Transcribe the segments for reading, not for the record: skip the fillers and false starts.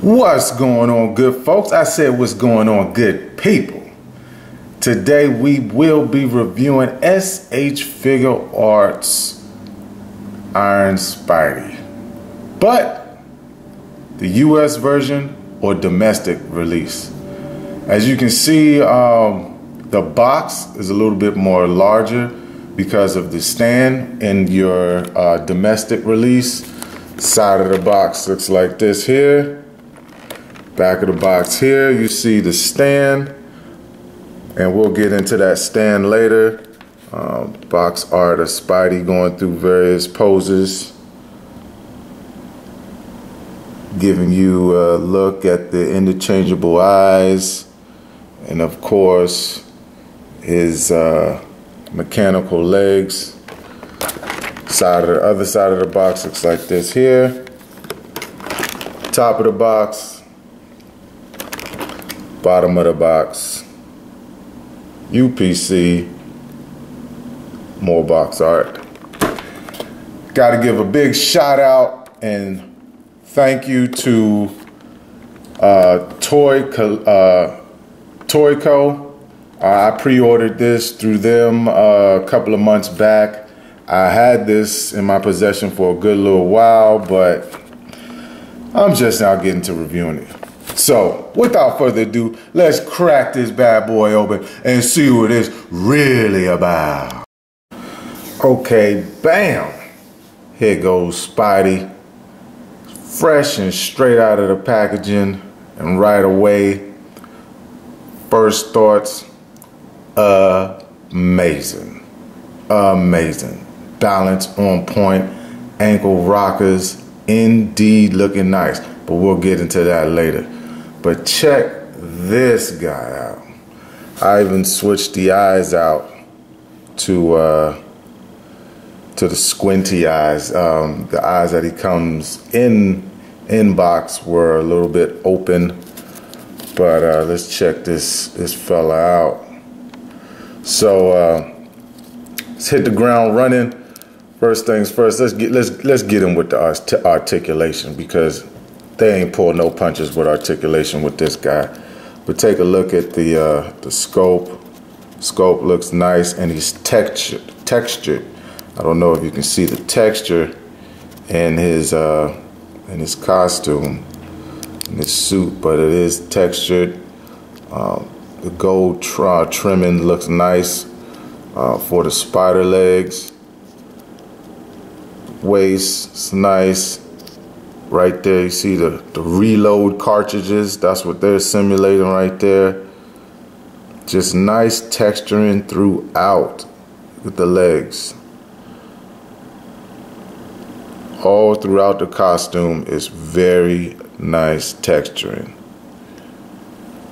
What's going on, good folks? I said what's going on, good people. Today we will be reviewing SH Figuarts Iron Spidey, but the US version or domestic release. As you can see, the box is a little bit more larger because of the stand in your domestic release. Side of the box looks like this here. Back of the box here, you see the stand, and we'll get into that stand later. Box art of Spidey going through various poses, giving you a look at the interchangeable eyes, and of course his mechanical legs. The other side of the box looks like this here. Top of the box, bottom of the box, UPC, more box art. Got to give a big shout out and thank you to TOYCO. I pre-ordered this through them a couple of months back. I had this in my possession for a good little while, but I'm just now getting to reviewing it. So, without further ado, let's crack this bad boy open and see what it's really about. Okay, bam! Here goes Spidey. Fresh and straight out of the packaging, and right away, first thoughts, amazing. Amazing. Balance on point, ankle rockers, indeed looking nice. But we'll get into that later. But check this guy out. I even switched the eyes out to the squinty eyes. The eyes that he comes in box were a little bit open. But let's check this fella out. So let's hit the ground running. First things first. Let's get him with the articulation, because they ain't pulled no punches with articulation with this guy. But take a look at the scope. Scope looks nice, and he's textured. I don't know if you can see the texture in his costume, in his suit, but it is textured. The gold trimming looks nice for the spider legs. Waist is nice. Right there, you see the reload cartridges. That's what they're simulating right there. Just nice texturing throughout with the legs. All throughout the costume is very nice texturing.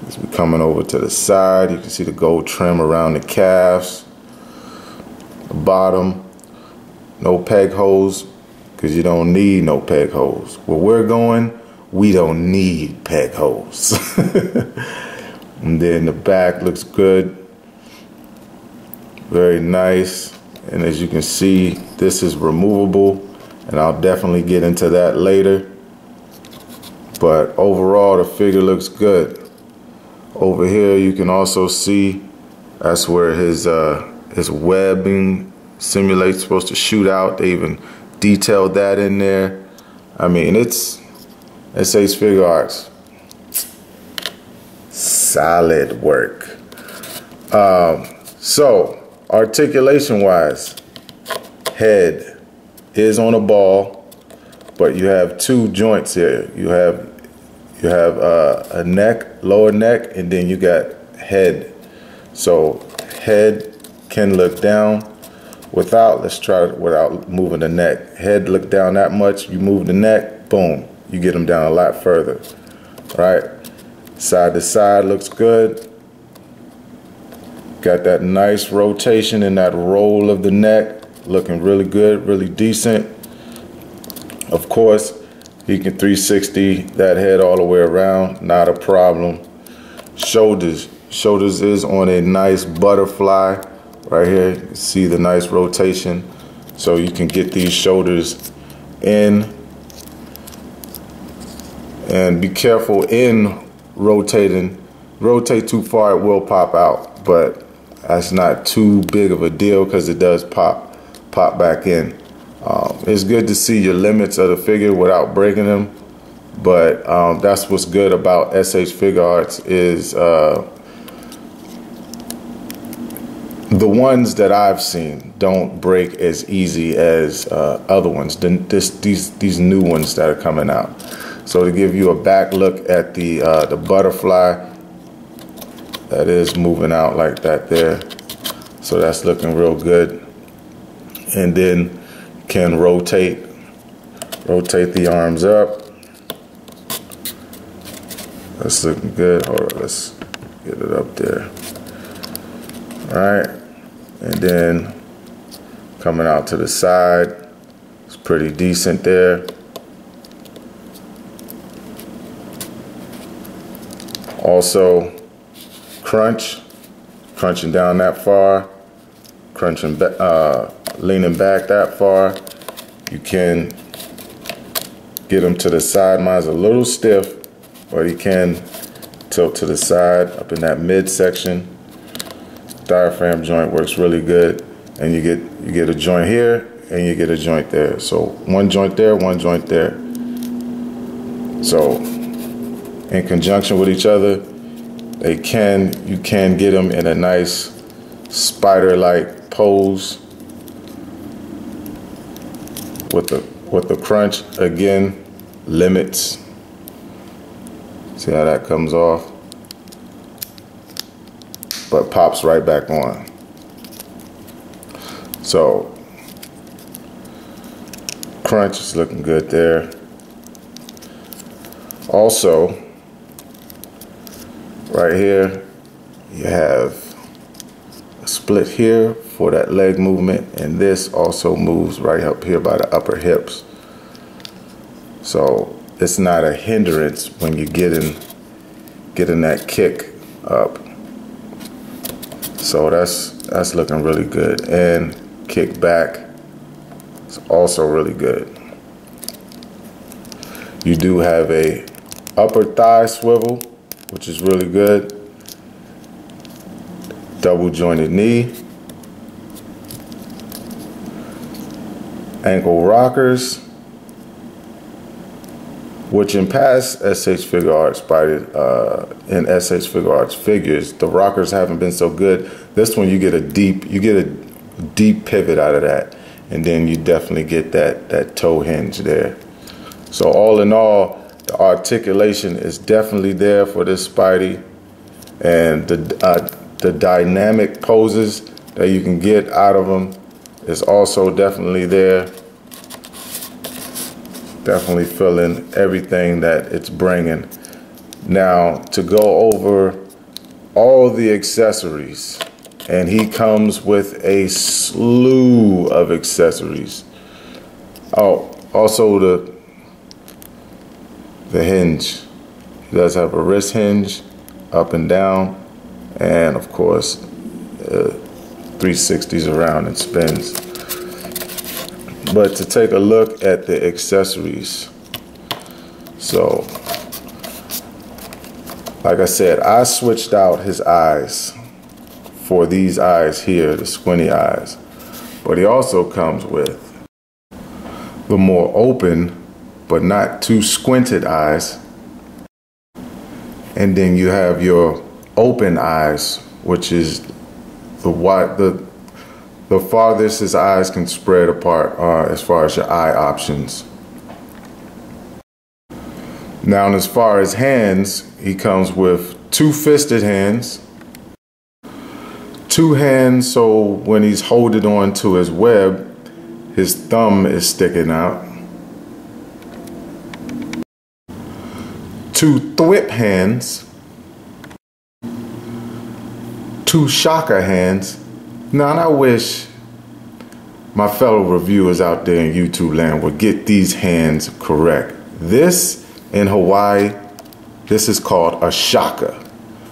As we're coming over to the side, you can see the gold trim around the calves. The bottom, no peg holes, because you don't need no peg holes. Where we're going, we don't need peg holes. And then the back looks good. Very nice. And as you can see, this is removable, and I'll definitely get into that later. But overall, the figure looks good. Over here, you can also see that's where his webbing simulate's supposed to shoot out. They even detailed that in there. I mean, it's SH Figuarts. Solid work. So articulation wise, head is on a ball, but you have two joints here. You have a neck, lower neck, and then you got head. So head can look down. Let's try it without moving the neck. Head look down that much, you move the neck, boom, you get them down a lot further, right? Side to side looks good. Got that nice rotation and that roll of the neck, looking really good, really decent. Of course, he can 360 that head all the way around, not a problem. Shoulders is on a nice butterfly. Right here, you see the nice rotation, so you can get these shoulders in And be careful in rotating. Rotate too far, it will pop out, but that's not too big of a deal because it does pop back in. It's good to see your limits of the figure without breaking them, but that's what's good about SH Figuarts is the ones that I've seen don't break as easy as other ones. These new ones that are coming out. So to give you a back look at the butterfly, that is moving out like that there. So that's looking real good. And then can rotate the arms up. That's looking good. Hold on, let's get it up there. All right, and then coming out to the side, it's pretty decent there. Also, crunching down that far, leaning back that far. You can get them to the side. Mine's a little stiff, but you can tilt to the side up in that midsection. Diaphragm joint works really good, and you get a joint here and you get a joint there. So one joint there, one joint there. So in conjunction with each other, you can get them in a nice spider-like pose with the crunch. Again, limits. See how that comes off, but pops right back on. So crunch is looking good there. Also, right here, you have a split here for that leg movement, and this also moves right up here by the upper hips. So it's not a hindrance when you're getting that kick up. So that's looking really good. And kick back is also really good. You do have a upper thigh swivel, which is really good. Double jointed knee. Ankle rockers, which in past SH Figuarts, in SH Figuarts figures, the rockers haven't been so good. This one you get a deep pivot out of that, and then you definitely get that toe hinge there. So all in all, the articulation is definitely there for this Spidey, and the dynamic poses that you can get out of them is also definitely there. Definitely feeling everything that it's bringing. Now, to go over all the accessories, and he comes with a slew of accessories. Oh, also the hinge. He does have a wrist hinge, up and down, and of course 360s around and spins. But to take a look at the accessories, so like I said, I switched out his eyes for these eyes here, the squinty eyes, but he also comes with the more open but not too squinted eyes, and then you have your open eyes, which is the farthest his eyes can spread apart as far as your eye options. Now, as far as hands, he comes with two fisted hands, two hands so when he's holding on to his web, his thumb is sticking out, two thwip hands, two shocker hands. Now, and I wish my fellow reviewers out there in YouTube land would get these hands correct. This in Hawaii, this is called a shaka.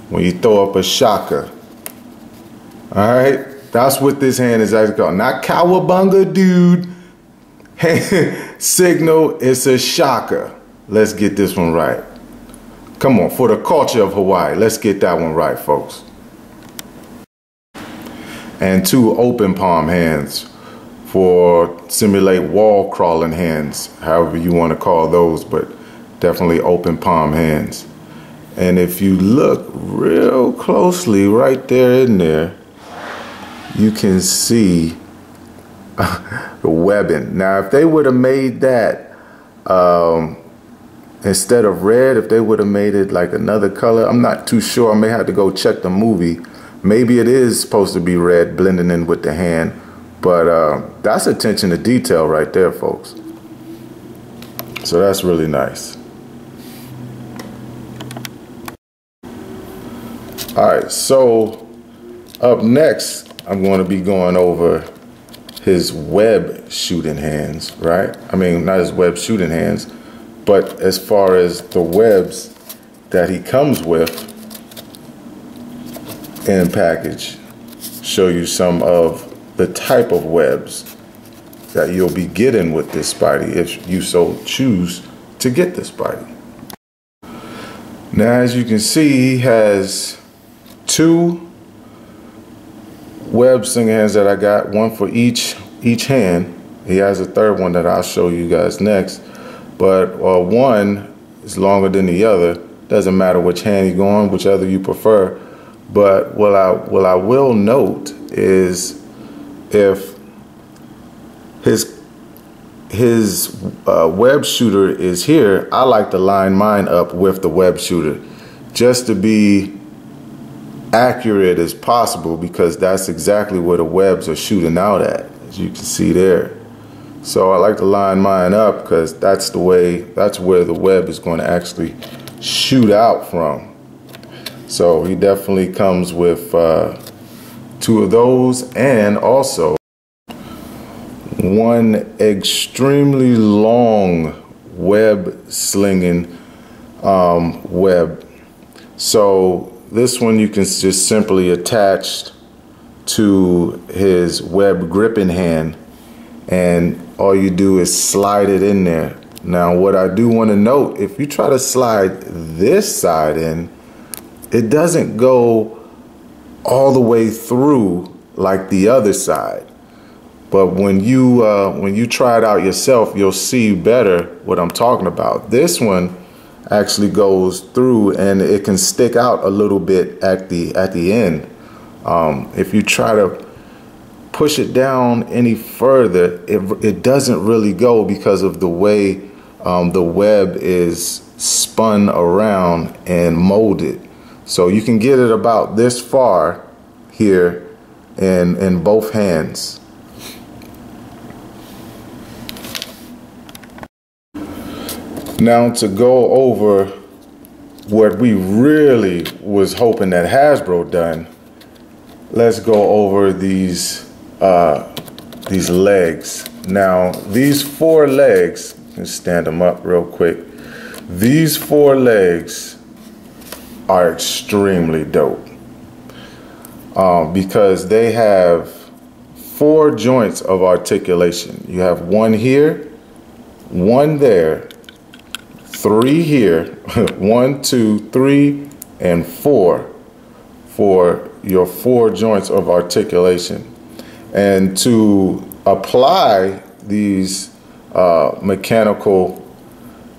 When you throw up a shaka, all right, that's what this hand is actually called. Not cowabunga, dude. Signal, it's a shaka. let's get this one right. Come on, for the culture of Hawaii, let's get that one right, folks. And 2 open palm hands for simulate wall crawling hands, however you want to call those, but definitely open palm hands. And if you look real closely right there in there, you can see the webbing. Now, if they would have made that instead of red, if they would have made it like another color, I'm not too sure. I may have to go check the movie. Maybe it is supposed to be red blending in with the hand, but that's attention to detail right there, folks. So that's really nice. All right, so up next, I'm going to be going over his web shooting hands, right? I mean, not his web shooting hands, but as far as the webs that he comes with in package, show you some of the type of webs that you'll be getting with this Spidey if you so choose to get this Spidey. Now, as you can see, he has 2 web slinger hands that I got, one for each hand. He has a third one that I'll show you guys next, but one is longer than the other. Doesn't matter which hand you go on, whichever you prefer. But what I will note is if his web shooter is here, I like to line mine up with the web shooter just to be accurate as possible, because that's exactly where the webs are shooting out at, as you can see there. So I like to line mine up because that's where the web is going to actually shoot out from. So he definitely comes with 2 of those, and also 1 extremely long web slinging web. So this one you can just simply attach to his web gripping hand, and all you do is slide it in there. Now, what I do want to note, if you try to slide this side in, it doesn't go all the way through like the other side. But when you try it out yourself, you'll see better what I'm talking about. This one actually goes through, and it can stick out a little bit at the end. If you try to push it down any further, it doesn't really go because of the way the web is spun around and molded. So you can get it about this far here in both hands. Now, to go over what we really was hoping that Hasbro done, let's go over these legs. Now, these 4 legs, let's stand them up real quick. These 4 legs are extremely dope because they have 4 joints of articulation. You have 1 here, 1 there, 3 here, 1, 2, 3, and 4 for your 4 joints of articulation. And to apply these mechanical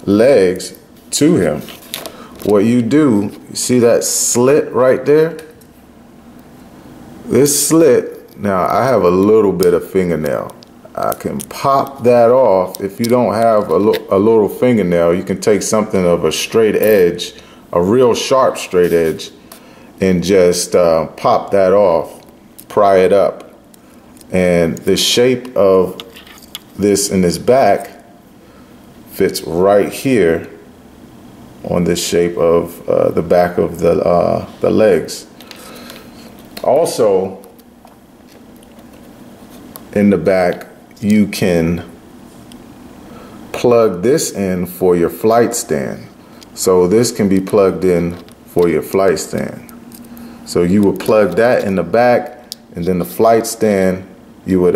legs to him, what you do, you see that slit right there? This slit, now I have a little bit of fingernail. I can pop that off. If you don't have a little fingernail, you can take something of a straight edge, a real sharp straight edge, and just pop that off, pry it up. And the shape of this in this back fits right here on this shape of the back of the legs. Also, in the back, you can plug this in for your flight stand. So this can be plugged in for your flight stand. So you would plug that in the back, and then the flight stand, you would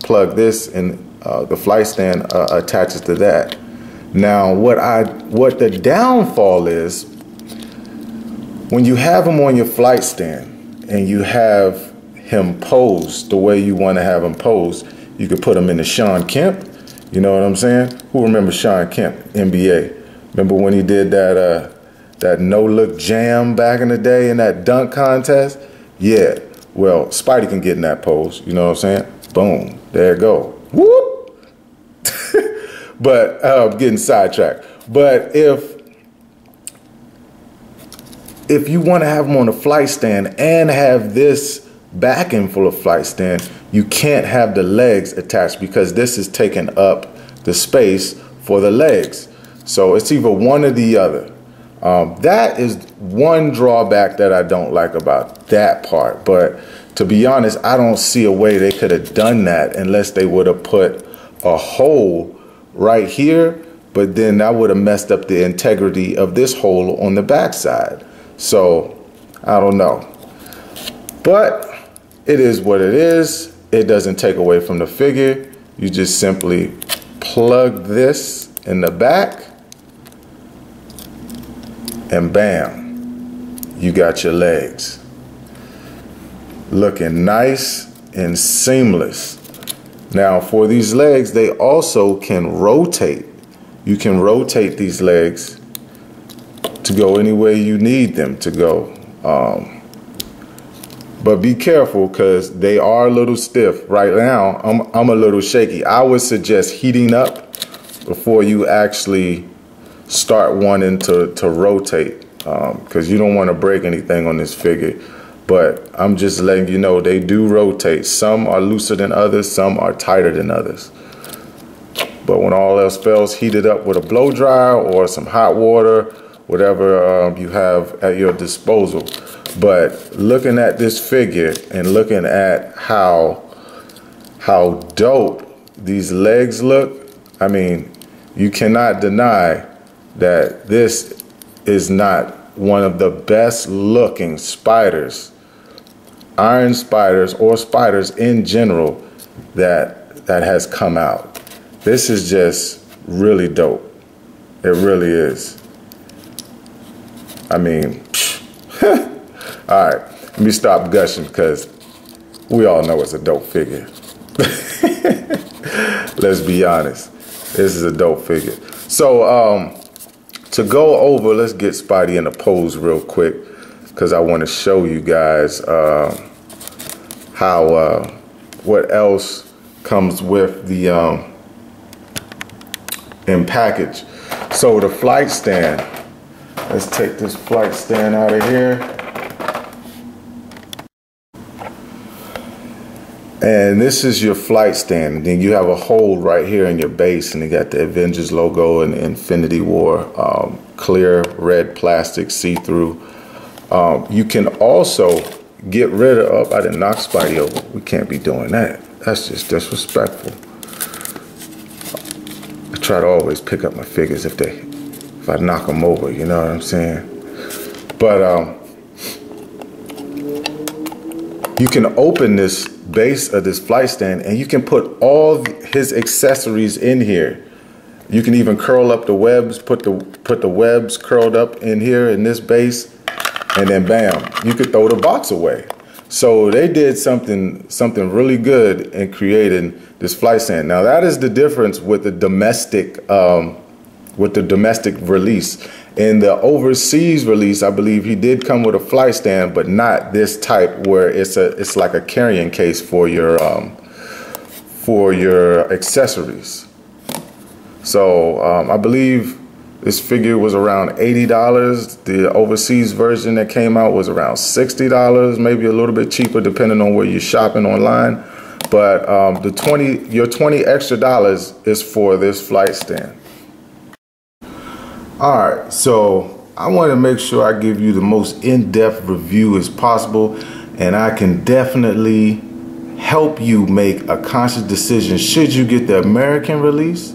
plug this, and the flight stand attaches to that. Now, what the downfall is, when you have him on your flight stand and you have him posed the way you want to have him posed, you could put him in the Shawn Kemp. You know what I'm saying? Who remembers Shawn Kemp, NBA? Remember when he did that no-look jam back in the day in that dunk contest? Yeah. Well, Spidey can get in that pose. You know what I'm saying? Boom. There you go. Whoop. But getting sidetracked. But if you want to have him on a flight stand and have this backing full of flight stand, you can't have the legs attached because this is taking up the space for the legs. So it's either one or the other. That is one drawback that I don't like about that part. But to be honest, I don't see a way they could have done that unless they would have put a hole right here, but then that would have messed up the integrity of this hole on the backside. So I don't know. But it is what it is. It doesn't take away from the figure. You just simply plug this in the back and bam, you got your legs. Looking nice and seamless. Now for these legs, they also can rotate. You can rotate these legs to go any way you need them to go. But be careful because they are a little stiff. Right now, I'm a little shaky. I would suggest heating up before you actually start wanting to rotate because you don't want to break anything on this figure. But I'm just letting you know they do rotate. Some are looser than others, some are tighter than others. But when all else fails, heat it up with a blow dryer or some hot water, whatever you have at your disposal. But looking at this figure and looking at how dope these legs look, I mean, you cannot deny that this is not one of the best looking spiders, iron spiders or spiders in general that has come out. This is just really dope. It really is. I mean, all right, let me stop gushing because we all know it's a dope figure. Let's be honest. This is a dope figure. So to go over, let's get Spidey in a pose real quick because I want to show you guys how what else comes with the in package. So the flight stand. Let's take this flight stand out of here. And this is your flight stand. And then you have a hole right here in your base, and you got the Avengers logo and Infinity War, clear red plastic, see-through. You can also get rid of, I didn't knock Spidey over. We can't be doing that. That's just disrespectful. I try to always pick up my figures if I knock them over, you know what I'm saying? But you can open this base of this flight stand and you can put all his accessories in here. You can even curl up the webs, put the webs curled up in here in this base, and then bam, you could throw the box away. So they did something really good in creating this flight stand. Now that is the difference with the domestic release. In the overseas release, I believe he did come with a flight stand, but not this type where it's like a carrying case for your accessories. So I believe this figure was around $80. The overseas version that came out was around $60, maybe a little bit cheaper depending on where you're shopping online. But your $20 extra is for this flight stand. All right, so I want to make sure I give you the most in-depth review as possible, and I can definitely help you make a conscious decision. Should you get the American release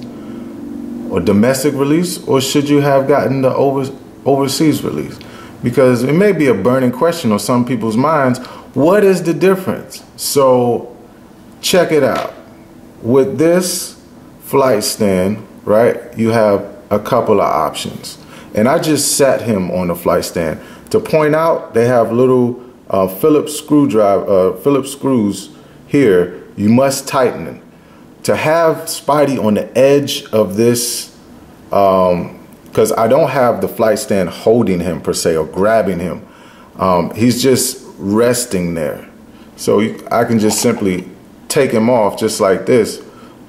or domestic release, or should you have gotten the overseas release? Because it may be a burning question on some people's minds. What is the difference? So check it out. With this flight stand, right, you have a couple of options. And I just sat him on the flight stand. To point out, they have little Phillips screws here. You must tighten them. To have Spidey on the edge of this, because I don't have the flight stand holding him per se or grabbing him. He's just resting there. So I can just simply take him off just like this,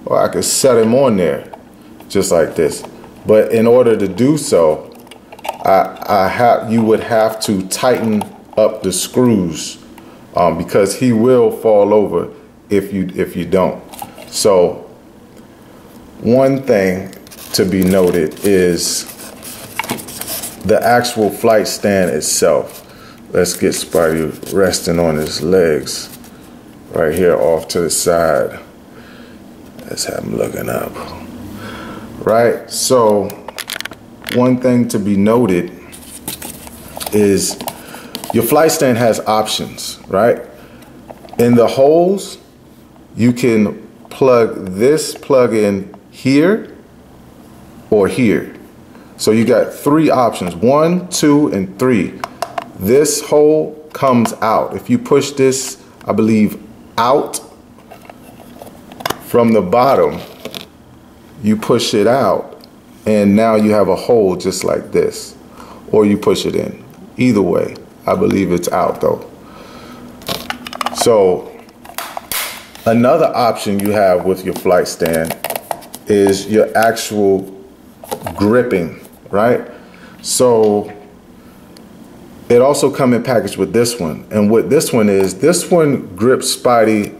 or I could set him on there just like this. But in order to do so, you would have to tighten up the screws because he will fall over if you don't. So one thing to be noted is the actual flight stand itself. Let's get Spidey resting on his legs right here off to the side. Let's have him looking up. Right, so one thing to be noted is your flight stand has options, right? In the holes, you can plug this plug in here or here. So you got 3 options, 1, 2, and 3. This hole comes out. If you push this, I believe, out from the bottom, you push it out, and now you have a hole just like this. Or you push it in. Either way, I believe it's out though. So another option you have with your flight stand is your actual gripping, right? So it also comes in package with this one. And what this one is, this one grips Spidey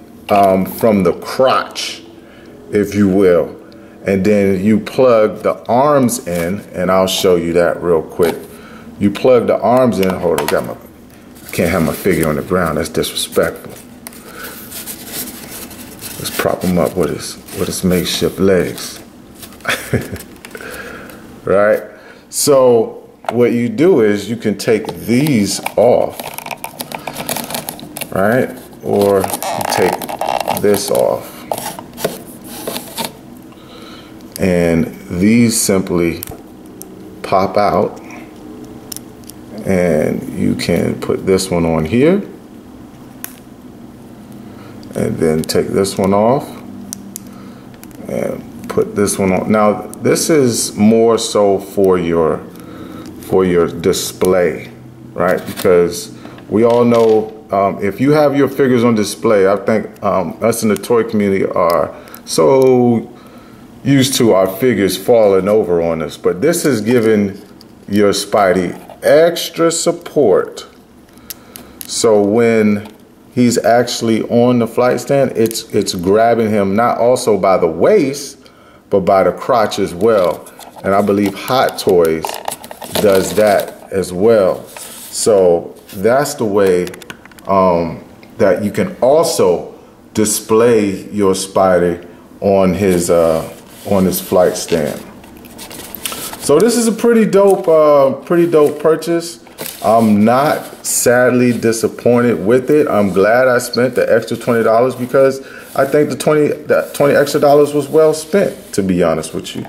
from the crotch, if you will. And then you plug the arms in, and I'll show you that real quick. You plug the arms in. Hold on, I can't have my figure on the ground. That's disrespectful. Let's prop him up with his makeshift legs. Right? So what you do is you can take these off, right? Or you take this off. And these simply pop out, and you can put this one on here and then take this one off and put this one on. Now this is more so for your display, right? Because we all know if you have your figures on display, I think us in the toy community are so used to our figures falling over on us, but this is giving your Spidey extra support. So when he's actually on the flight stand, it's grabbing him not also by the waist, but by the crotch as well. And I believe Hot Toys does that as well. So that's the way that you can also display your Spidey on his flight stand. So this is a pretty dope purchase. I'm not sadly disappointed with it. I'm glad I spent the extra $20 because I think the $20 extra was well spent, to be honest with you.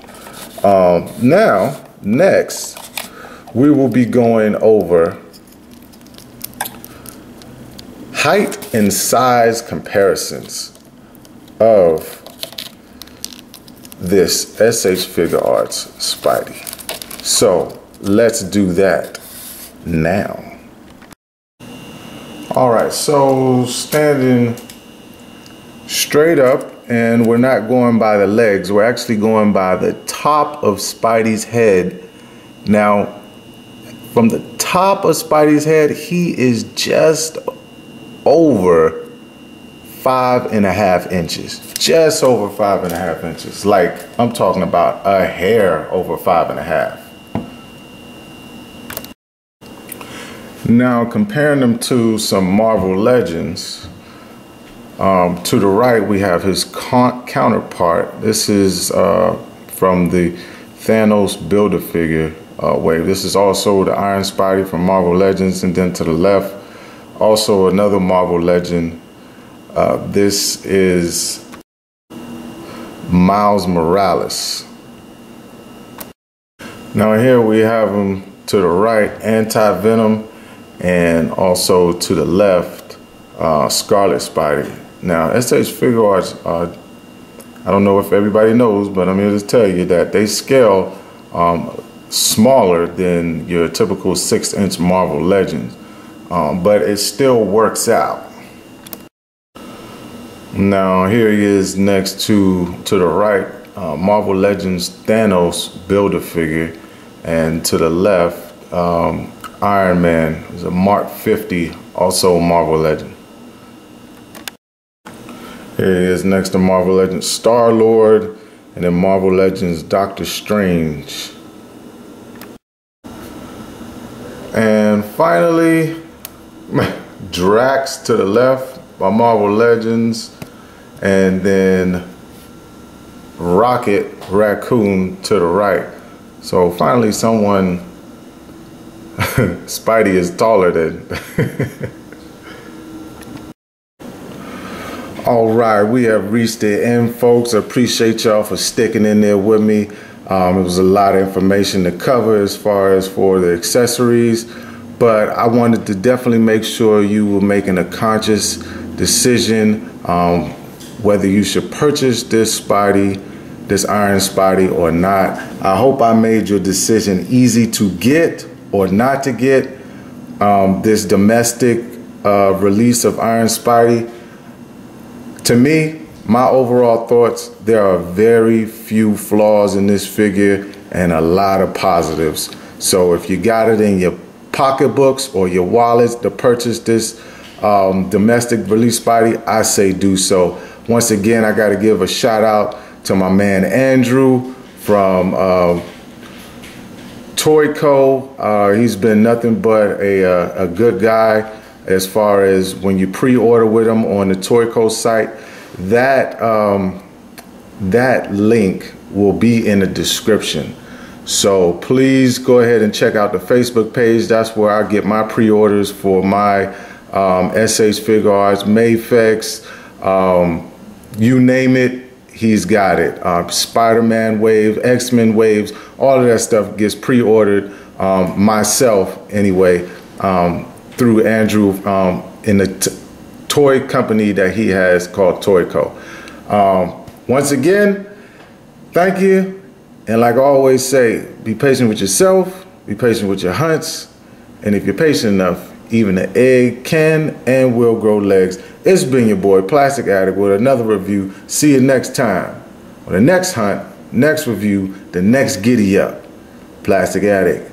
Now, next, we will be going over height and size comparisons of this SH Figuarts Spidey. So let's do that now. All right, so standing straight up, and we're not going by the legs, we're actually going by the top of Spidey's head. Now, from the top of Spidey's head, he is just over 5.5 inches, just over 5.5 inches. Like, I'm talking about a hair over 5.5. Now, comparing them to some Marvel Legends, to the right we have his counterpart. This is from the Thanos Build-A-Figure wave. This is also the Iron Spidey from Marvel Legends, and then to the left, also another Marvel Legend. This is Miles Morales. Now here we have them to the right, Anti-Venom, and also to the left, Scarlet Spidey. Now SH Figuarts, I don't know if everybody knows, but I'm here to tell you that they scale smaller than your typical 6-inch Marvel Legends, but it still works out. Now here he is next to the right, Marvel Legends Thanos Build-A-Figure, and to the left, Iron Man is a Mark 50, also Marvel Legend. Here he is next to Marvel Legends Star-Lord, and then Marvel Legends Doctor Strange. And finally, Drax to the left by Marvel Legends, and then Rocket Raccoon to the right. So finally someone, Spidey is taller than. All right, we have reached the end, folks. I appreciate y'all for sticking in there with me. It was a lot of information to cover as far as for the accessories, but I wanted to definitely make sure you were making a conscious decision whether you should purchase this Spidey, this Iron Spidey, or not. I hope I made your decision easy to get or not to get this domestic release of Iron Spidey. To me, my overall thoughts, there are very few flaws in this figure and a lot of positives. So if you got it in your pocketbooks or your wallets to purchase this domestic release Spidey, I say do so. Once again, I got to give a shout out to my man Andrew from TOYCO. He's been nothing but a good guy as far as when you pre-order with him on the TOYCO site. That link will be in the description. So please go ahead and check out the Facebook page. That's where I get my pre-orders for my SH Figuarts, Mayfex, you name it, he's got it. Spider-Man waves, X-Men waves, all of that stuff gets pre-ordered myself anyway, through Andrew in the toy company that he has called TOYCO. Once again, thank you. And like I always say, be patient with yourself, be patient with your hunts, and if you're patient enough, even an egg can and will grow legs. It's been your boy Plastic Addict with another review. See you next time on the next hunt, next review, the next giddy up. Plastic Addict.